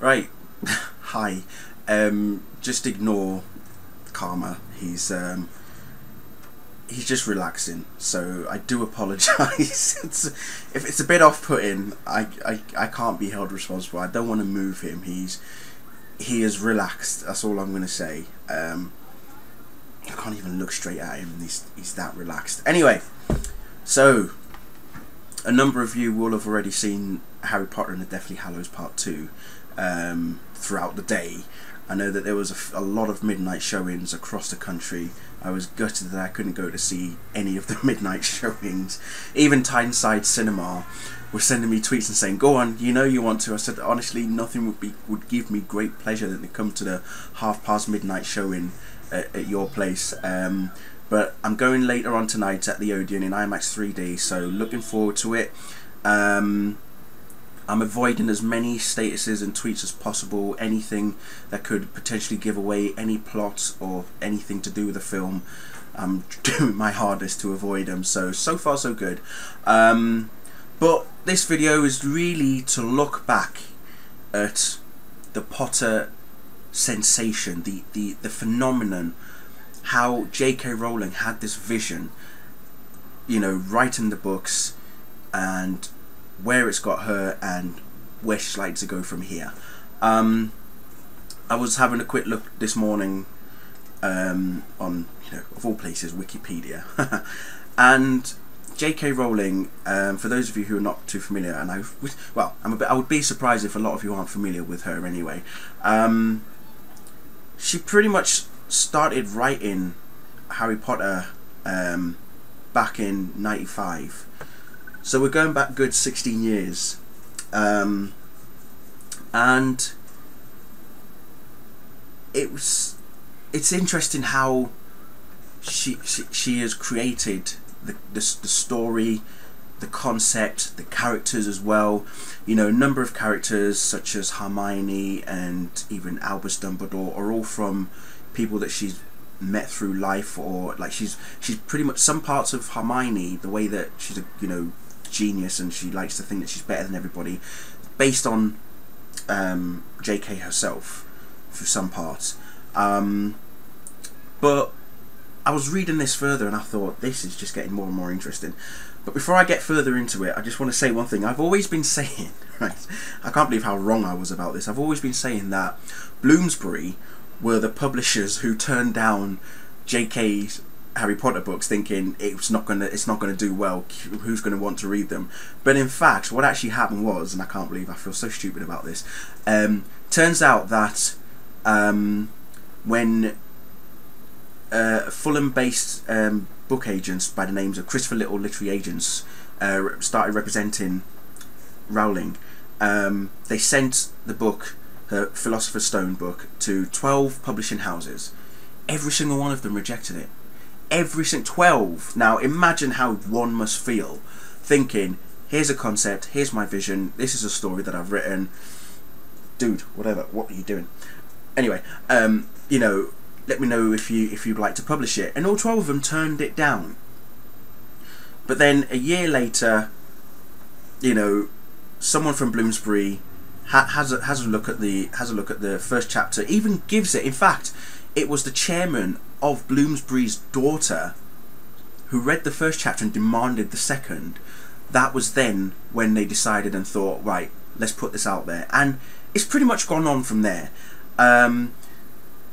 Right. Hi. Just ignore Karma. He's just relaxing. So I do apologise. If it's a bit off-putting, I can't be held responsible. I don't want to move him. He is relaxed. That's all I'm gonna say. I can't even look straight at him. He's that relaxed. Anyway, so a number of you will have already seen Harry Potter and the Deathly Hallows Part 2 throughout the day. I know that there was a lot of midnight showings across the country. I was gutted that I couldn't go to see any of the midnight showings. Even Tyneside Cinema were sending me tweets and saying, "Go on, you know you want to." I said, honestly, nothing would give me great pleasure than to come to the 1:30 midnight showing at your place. But I'm going later on tonight at the Odeon in IMAX 3D, so looking forward to it. I'm avoiding as many statuses and tweets as possible, anything that could potentially give away any plot or anything to do with the film. I'm doing my hardest to avoid them, so far so good. But this video is really to look back at the Potter sensation, the phenomenon, how J.K. Rowling had this vision, you know, writing the books and where it's got her and where she's like to go from here. I was having a quick look this morning on, you know, of all places, Wikipedia, and J.K. Rowling, for those of you who are not too familiar, and I would be surprised if a lot of you aren't familiar with her anyway. She pretty much started writing Harry Potter back in '95. So we're going back good 16 years, and it's interesting how she has created the story, the concept, the characters as well. You know, a number of characters such as Hermione and even Albus Dumbledore are all from people that she's met through life, or like she's pretty much, some parts of Hermione, the way that she's a, you know, genius and she likes to think that she's better than everybody, based on JK herself for some parts. But I was reading this further and I thought, this is just getting more and more interesting. But before I get further into it, I just want to say one thing. I've always been saying, right, I can't believe how wrong I was about this. I've always been saying that Bloomsbury were the publishers who turned down JK's Harry Potter books, thinking it's not gonna do well. Who's gonna want to read them? But in fact, what actually happened was, and I can't believe I feel so stupid about this. Turns out that when Fulham-based book agents by the names of Christopher Little Literary Agents started representing Rowling, they sent the book, her Philosopher's Stone book, to 12 publishing houses. Every single one of them rejected it. Every single 12. Now imagine how one must feel, thinking, here's a concept, here's my vision, this is a story that I've written, dude, whatever, what are you doing? Anyway, you know, let me know if you'd like to publish it. And all 12 of them turned it down. But then a year later, you know, someone from Bloomsbury has a look at the first chapter, even gives it, in fact, it was the chairman of Bloomsbury's daughter who read the first chapter and demanded the second. That was then when they decided and thought, right, let's put this out there. And it's pretty much gone on from there.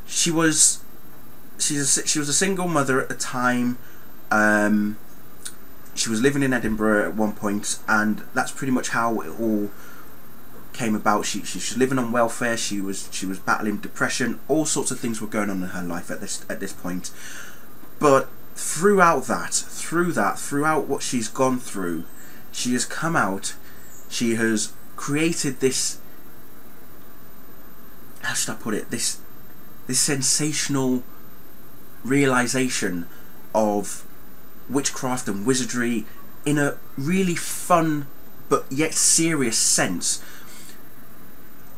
She was a single mother at the time. She was living in Edinburgh at one point, and that's pretty much how it all came about. She was living on welfare. She was battling depression. All sorts of things were going on in her life at this point. But throughout what she's gone through, she has come out. She has created this, how should I put it, this sensational realization of witchcraft and wizardry in a really fun but yet serious sense.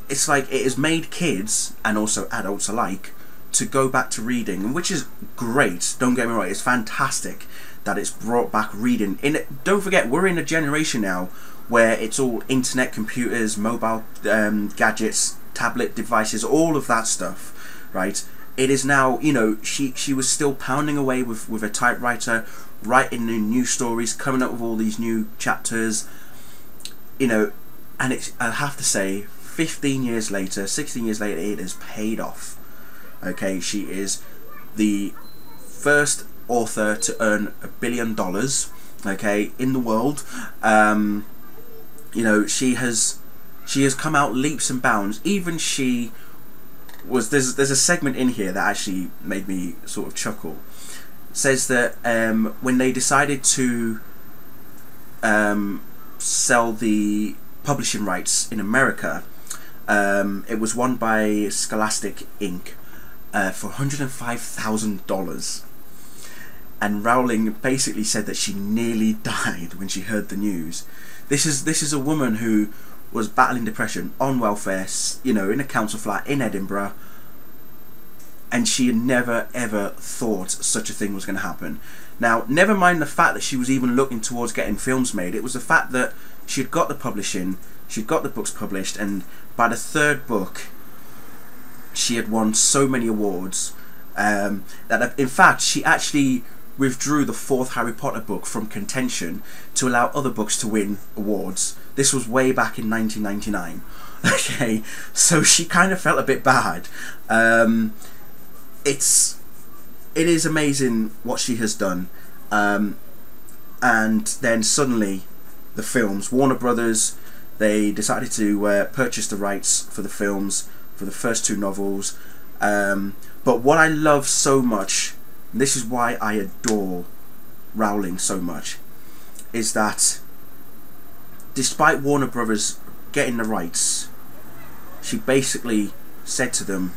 It's like it has made kids and also adults alike to go back to reading, which is great. Don't get me wrong, it's fantastic that it's brought back reading. Don't forget, we're in a generation now where it's all internet, computers, mobile gadgets, tablet devices, all of that stuff, right? It is now, you know, she was still pounding away with a typewriter, writing new stories, coming up with all these new chapters, you know, and it's, I have to say, 15 years later, 16 years later, it has paid off. Okay, she is the first author to earn $1 billion, okay, in the world. You know, she has come out leaps and bounds. Even she was, there's a segment in here that actually made me sort of chuckle. It says that when they decided to sell the publishing rights in America, it was won by Scholastic Inc. For $105,000. And Rowling basically said that she nearly died when she heard the news. This is a woman who was battling depression, on welfare, you know, in a council flat in Edinburgh, and she had never ever thought such a thing was going to happen. Now, never mind the fact that she was even looking towards getting films made, it was the fact that she had got the publishing, she'd got the books published, and by the third book she had won so many awards that in fact she actually withdrew the fourth Harry Potter book from contention to allow other books to win awards. This was way back in 1999. Okay, so she kind of felt a bit bad. It is amazing what she has done. And then suddenly the films, Warner Brothers, they decided to purchase the rights for the films for the first two novels. But what I love so much, and this is why I adore Rowling so much, is that despite Warner Brothers getting the rights, she basically said to them,